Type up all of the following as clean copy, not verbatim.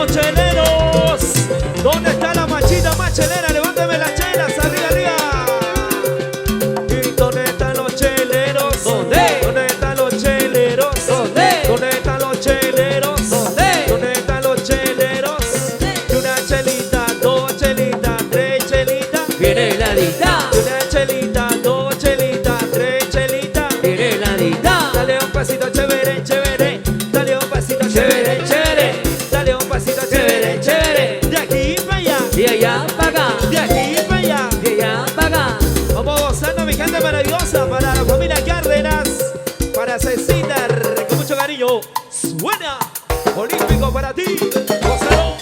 los cheleros? ¿Dónde está la machita más chelera? Levántame las chelas, arriba, arriba. ¿Y dónde están los cheleros? ¿Dónde? ¿Dónde están los cheleros? ¿Dónde? ¿Dónde están los cheleros? ¿Dónde? ¿Dónde están los cheleros? Y una chelita, dos chelitas, tres chelitas. Viene la dita. Y una chelita, dos chelitas, tres chelitas. Viene la dita. Dale un pasito chévere, chévere. Dale un pasito chévere, chévere. Dale un pasito chévere, chévere. De aquí para allá, De allá para acá. de aquí para allá. De allá para acá. Vamos gozando, mi gente maravillosa. Para la familia Cárdenas, para Cecitar, con mucho cariño. Suena olímpico para ti. Gózalo.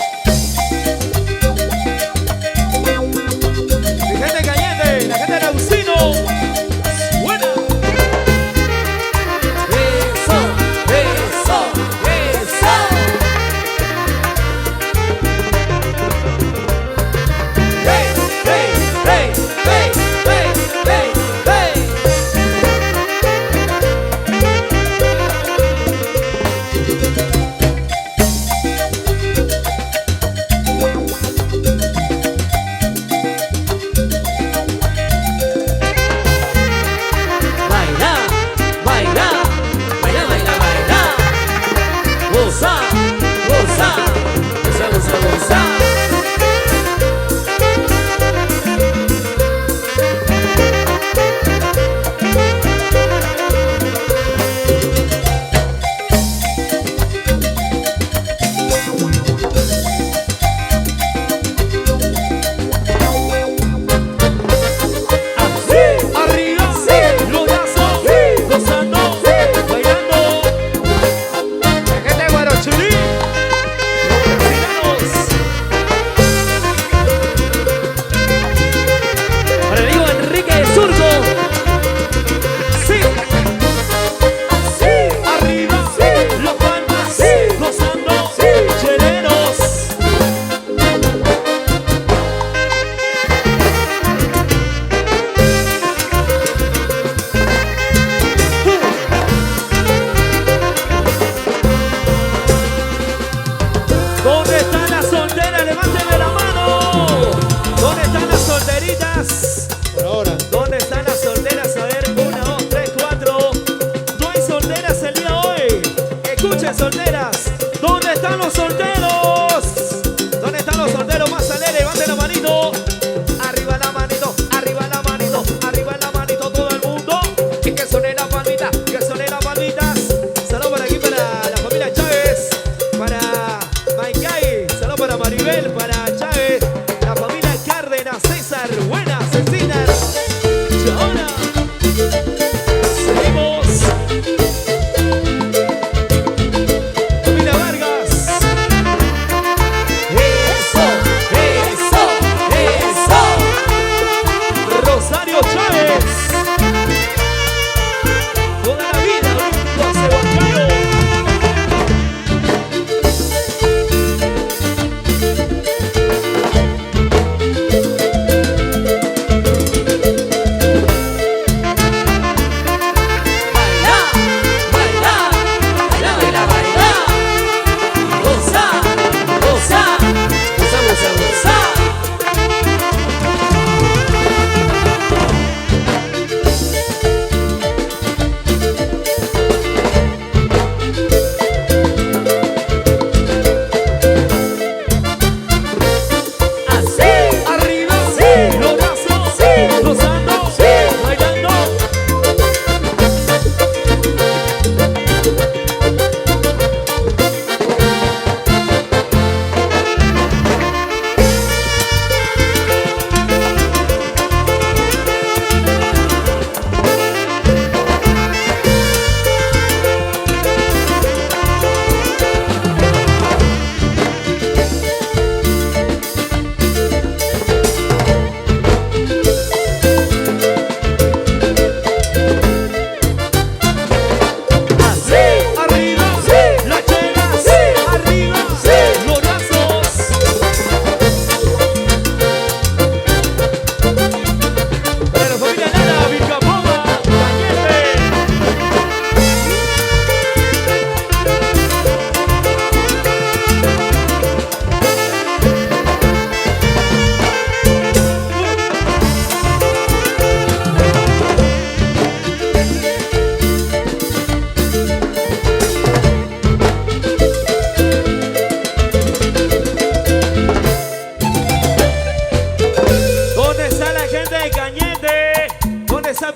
Mi gente caliente, la gente de Lausino. Suena. Eso, eso, eso. Hey, hey, hey, hey, hey, hey, hey. Baila, baila, baila, baila, baila. Goza, goza, goza, goza, goza. Así. Arriba, Sí. los brazos, Sí. gozando, Sí. bailando. La gente de Guarochirí, los vecinos. Para el amigo Enrique Surco. Sí, Sí. arriba, Sí. los palmas, Sí. gozando, Sí. cheleros. ¿Dónde están las solteras? Levánteme la mano. ¿Dónde están las solteritas? Por ahora. ¿Dónde están las solteras? A ver, 1, 2, 3, 4. No hay solteras el día de hoy. Escuchen, solteras. ¿Dónde están los solteros? ¿Dónde están los solteros más alegres? Levanten la manito. Arriba la manito, arriba la manito, arriba la manito todo el mundo. Y que suene la palmita, que suene las palmitas. Saludos para aquí, para la familia Chávez, para Maicay, saludos para Maribel, para Chávez, la familia Cárdenas, César, buenas, Cecitar. Y ahora seguimos. Familia Vargas,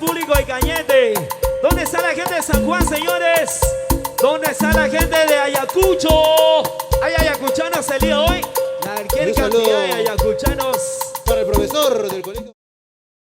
público de Cañete? ¿Dónde está la gente de San Juan, señores? ¿Dónde está la gente de Ayacucho? ¿Hay ayacuchanos el día de hoy? ¿Qué Un cantidad saludo de ayacuchanos? para el profesor del colegio.